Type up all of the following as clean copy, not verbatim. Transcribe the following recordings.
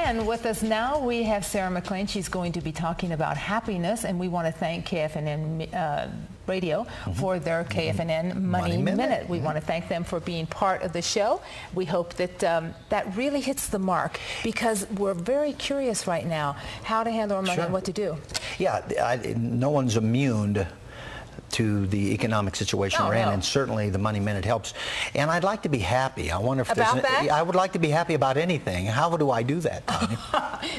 And with us now, we have Sarah McLean. She's going to be talking about happiness, and we want to thank KFNN Radio for their KFNN Money Minute. We want to thank them for being part of the show. We hope that that really hits the mark, because we're very curious right now how to handle our money and what to do. Yeah, no one's immune to the economic situation we're in, and certainly the Money Minute helps. And I'd like to be happy. I wonder if about that? I would like to be happy about anything. How do I do that, Tanya?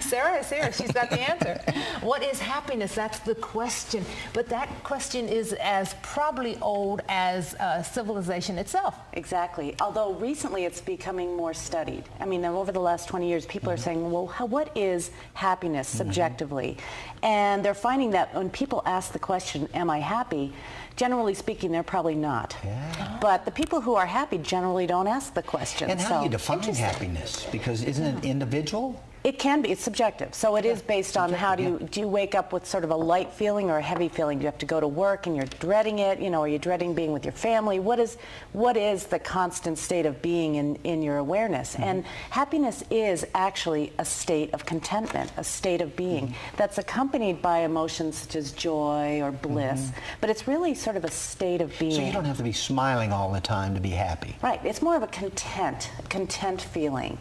Sarah, she's got the answer. What is happiness? That's the question. But that question is as probably old as civilization itself. Exactly. Although recently it's becoming more studied. I mean, over the last 20 years, people are saying, well, what is happiness subjectively? And they're finding that when people ask the question, am I happy? Generally speaking, they're probably not. Yeah. But the people who are happy generally don't ask the question. And how do you define happiness? Because isn't it individual? It can be. It's subjective. So it is based on how do you wake up with sort of a light feeling or a heavy feeling? Do you have to go to work and you're dreading it? You know, are you dreading being with your family? What is the constant state of being in your awareness? And happiness is actually a state of contentment, a state of being that's accompanied by emotions such as joy or bliss. But it's really sort of a state of being. So you don't have to be smiling all the time to be happy. Right. It's more of a content feeling.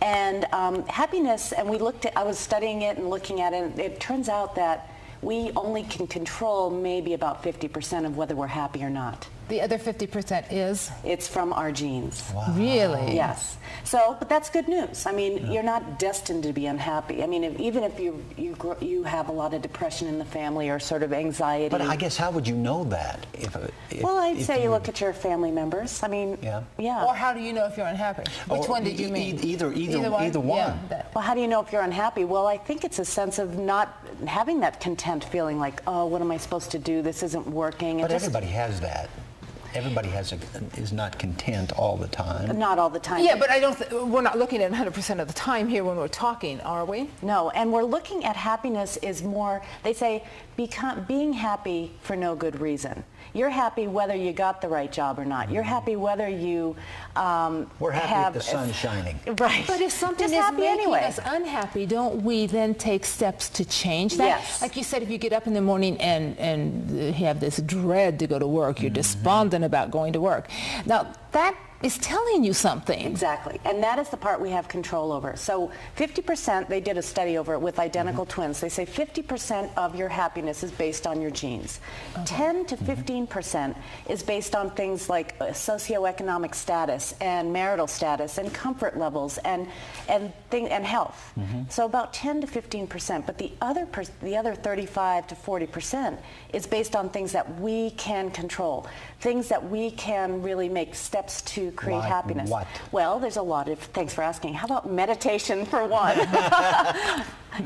And happiness, and I was studying it and looking at it, and it turns out that we only can control maybe about 50% of whether we're happy or not. The other 50% is? It's from our genes. Wow. Really? Yes. So, but that's good news. I mean, you're not destined to be unhappy. I mean, even if you have a lot of depression in the family or sort of anxiety. But I guess how would you know that? Well, I'd say you look at your family members. I mean, yeah. Or how do you know if you're unhappy? Which one did you mean? Either one. Yeah, well, how do you know if you're unhappy? Well, I think it's a sense of not having that content feeling like, oh, what am I supposed to do? This isn't working. But everybody has that. Everybody is not content all the time. Not all the time. Yeah, but we're not looking at 100% of the time here when we're talking, are we? No, and we're looking at happiness is more, they say, being happy for no good reason. You're happy whether you got the right job or not. You're happy whether you we're happy if the sun's shining. Right. But if something is making us unhappy, don't we then take steps to change that? Yes. Like you said, if you get up in the morning and you have this dread to go to work, you're despondent about going to work. Now, that is telling you something. Exactly. And that is the part we have control over. So 50%, they did a study over it with identical twins. They say 50% of your happiness is based on your genes. 10 to 15% is based on things like socioeconomic status and marital status and comfort levels and health. So about 10 to 15%. But the other 35 to 40% is based on things that we can control, things that we can really make steps to create happiness. What? Well, there's a lot of, thanks for asking. How about meditation for one?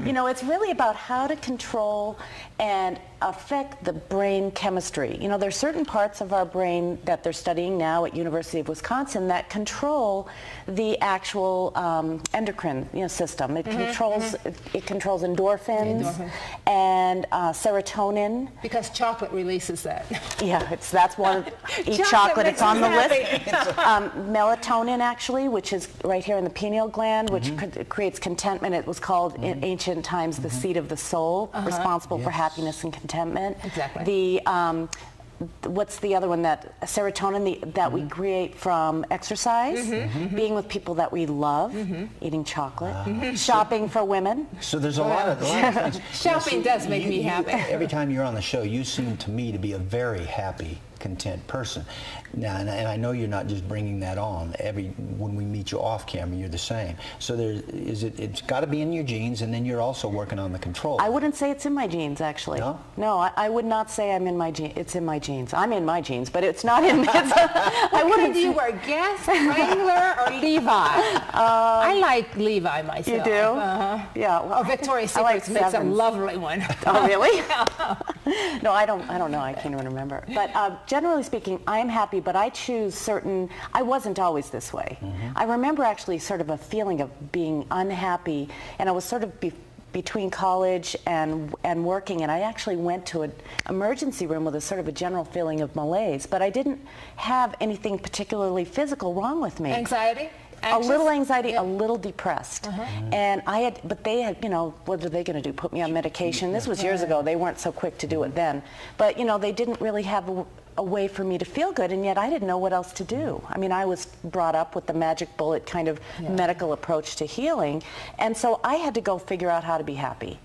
You know, it's really about how to control and affect the brain chemistry. You know, there's certain parts of our brain that they're studying now at University of Wisconsin that control the actual endocrine system. It controls endorphins and serotonin. Because chocolate releases that. Yeah, that's one. Eat chocolate. It's on the list. Melatonin, actually, which is right here in the pineal gland, which creates contentment. It was called in ancient times the seat of the soul, responsible for happiness and contentment. Exactly. What's the other one? That serotonin that we create from exercise, being with people that we love, eating chocolate, shopping for women. So there's a lot of things. Shopping does make me happy. Every time you're on the show, you seem to me to be a very happy, content person. Now, and I know you're not just bringing that on. When we meet you off camera, you're the same. So it's got to be in your genes, and then you're also working on the control. I wouldn't say it's in my genes, actually. No? No, I would not say I'm in my genes. It's in my genes. I'm in my genes, but it's not in. I wouldn't. Do you wear Guess, Wrangler, or Levi? I like Levi myself. You do? Yeah. Well, Victoria's Secret makes a lovely one. Oh, really? No, I don't know. I can't even remember. But generally speaking, I'm happy, but I choose certain. I wasn't always this way. I remember actually sort of a feeling of being unhappy, and I was sort of between college and working, and I actually went to an emergency room with a sort of a general feeling of malaise, but I didn't have anything particularly physical wrong with me. Anxiety? Anxious? A little anxiety, Yeah. a little depressed. And but they had, what are they going to do? Put me on medication? This was years ago. They weren't so quick to do it then. But, they didn't really have a way for me to feel good, and yet I didn't know what else to do. I mean, I was brought up with the magic bullet kind of medical approach to healing, and so I had to go figure out how to be happy.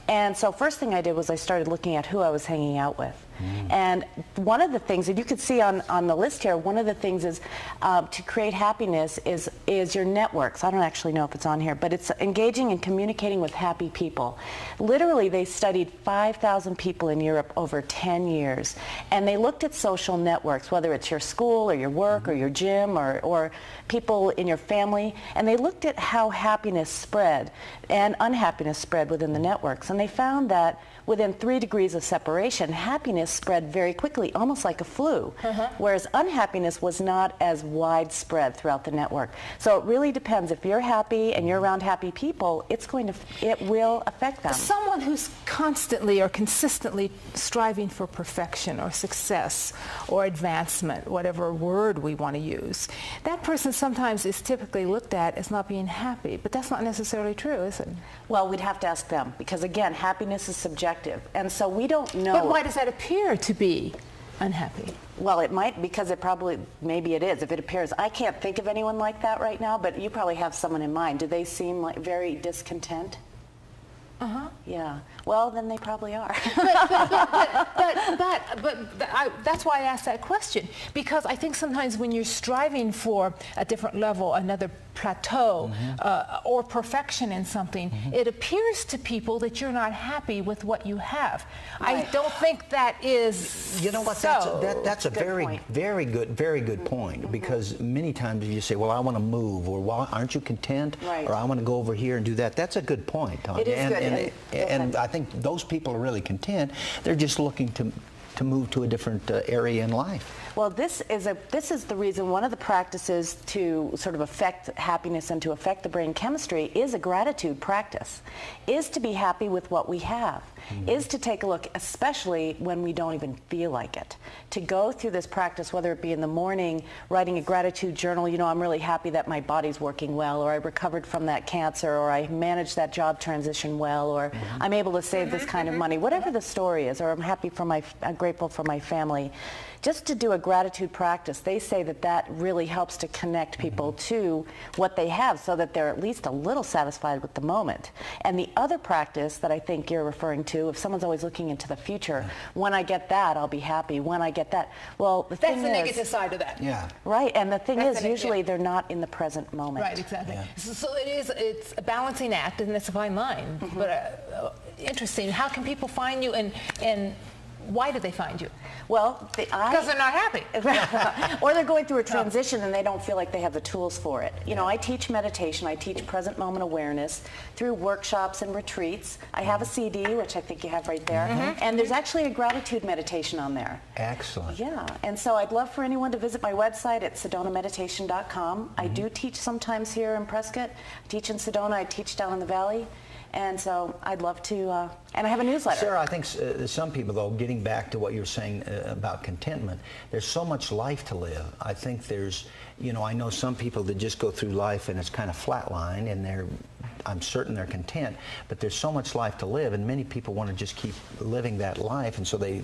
And so first thing I did was I started looking at who I was hanging out with. And one of the things, and you can see on the list here, one of the things is to create happiness is your networks. I don't actually know if it's on here, but it's engaging and communicating with happy people. Literally, they studied 5,000 people in Europe over 10 years, and they looked at social networks, whether it's your school or your work or your gym or people in your family, and they looked at how happiness spread and unhappiness spread within the networks, and they found that within 3 degrees of separation, happiness spread very quickly, almost like a flu, whereas unhappiness was not as widespread throughout the network. So it really depends. If you're happy and you're around happy people, it will affect them. Someone who's constantly or consistently striving for perfection or success or advancement, whatever word we want to use, that person sometimes is typically looked at as not being happy, but that's not necessarily true, is it? Well, we'd have to ask them, because again, happiness is subjective, and so we don't know. But why does that appear to be unhappy? Well, it might, because maybe it is. If it appears, I can't think of anyone like that right now, but you probably have someone in mind. Do they seem like very discontent? Yeah. Well, then they probably are. That's why I asked that question, because I think sometimes when you're striving for a different level, another plateau, or perfection in something, it appears to people that you're not happy with what you have. I don't think that is. You know what? So. That's a very good point, because many times you say, well, I want to move, or well, aren't you content? Right. Or I want to go over here and do that. That's a good point, Tanya. It is good. And I think those people are really content. They're just looking to move to a different area in life. Well, this is the reason. One of the practices to sort of affect happiness and to affect the brain chemistry is a gratitude practice, is to be happy with what we have, is to take a look, especially when we don't even feel like it, to go through this practice, whether it be in the morning, writing a gratitude journal, I'm really happy that my body's working well, or I recovered from that cancer, or I managed that job transition well, or I'm able to save this kind of money, whatever the story is, or I'm grateful for my family. Just to do a gratitude practice, they say that really helps to connect people to what they have, so that they're at least a little satisfied with the moment. And the other practice that I think you're referring to, if someone's always looking into the future, when I get that, I'll be happy. When I get that, well, that's the negative side of that. Yeah. Right, and the thing is, usually they're not in the present moment. Right, exactly. Yeah. So it's a balancing act, and it's a fine line. But interesting. How can people find you, and why do they find you? Well, because they're not happy. Or they're going through a transition and they don't feel like they have the tools for it. I teach meditation, I teach present moment awareness through workshops and retreats. I have a CD, which I think you have right there, and there's actually a gratitude meditation on there. Excellent. Yeah, and so I'd love for anyone to visit my website at sedonameditation.com. I do teach sometimes here in Prescott. I teach in Sedona, I teach down in the valley. And so I'd love to, and I have a newsletter. Sarah, I think some people, though, getting back to what you're saying about contentment, there's so much life to live. I think there's, I know some people that just go through life and it's kind of flatline, and I'm certain they're content, but there's so much life to live, and many people want to just keep living that life, and so they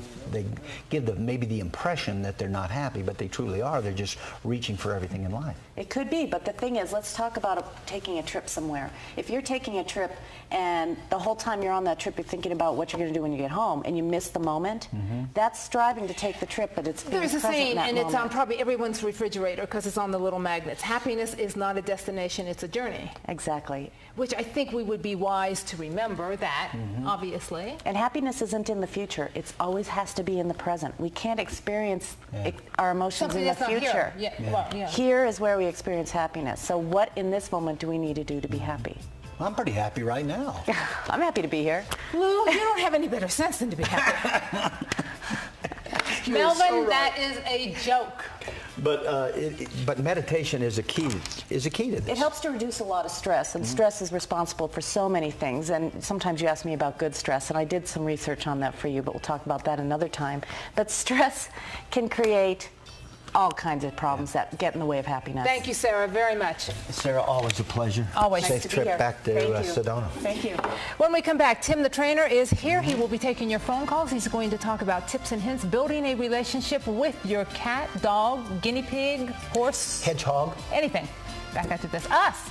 give maybe the impression that they're not happy, but they truly are. They're just reaching for everything in life. It could be, but the thing is, let's talk about taking a trip somewhere. If you're taking a trip and the whole time you're on that trip you're thinking about what you're going to do when you get home, and you miss the moment, that's striving to take the trip, but it's being There's a present in saying, that and moment. it's on probably everyone's refrigerator because it's on the little magnets. Happiness is not a destination, it's a journey. Exactly. Which I think we would be wise to remember that, obviously. And happiness isn't in the future. It always has to be in the present. We can't experience our emotions in the future. Here is where we experience happiness. So what in this moment do we need to do to be happy? I'm pretty happy right now. I'm happy to be here. Lou, you don't have any better sense than to be happy. Melvin, so right. That is a joke. But meditation is a key to this. It helps to reduce a lot of stress, and stress is responsible for so many things. And sometimes you ask me about good stress, and I did some research on that for you, but we'll talk about that another time. But stress can create all kinds of problems that get in the way of happiness. Thank you, Sarah, very much. Sarah, always a pleasure. Always. Safe Nice to be trip here. back to Thank you. Sedona. Thank you. When we come back, Tim the trainer is here. He will be taking your phone calls. He's going to talk about tips and hints, building a relationship with your cat, dog, guinea pig, horse, Hedgehog. anything. Back after this. Us.